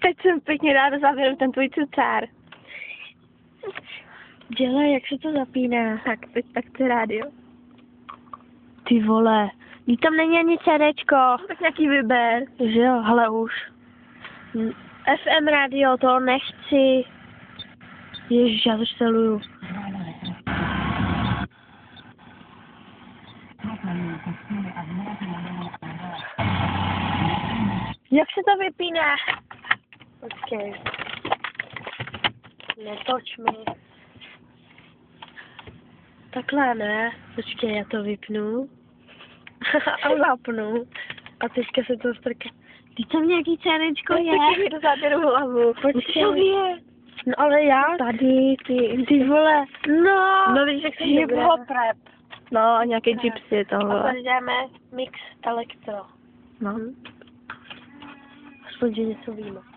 Teď jsem pěkně dá do závěru ten tvůj cucár. Dělej, jak se to zapíná. Tak, teď tak to rádio. Ty vole, jí tam není ani CDčko. Tak nějaký vyber. Že jo, hele už. FM rádio, to nechci. Ježiš, já to šteluju. Jak se to vypíná? Počkej. Netoč mi. Takhle ne. Počkej, já to vypnu. A zapnu. A teďka se to strká. Teď tam nějaký CDčko je. Počkej, do záběru hlavu. Počkej. No ale já tady, ty vole. No. No víš, jak se hip-hop-rap. No, nějaký gypsy A tohle. tady dáme mix elektro. No. Aspoň, že něco víme.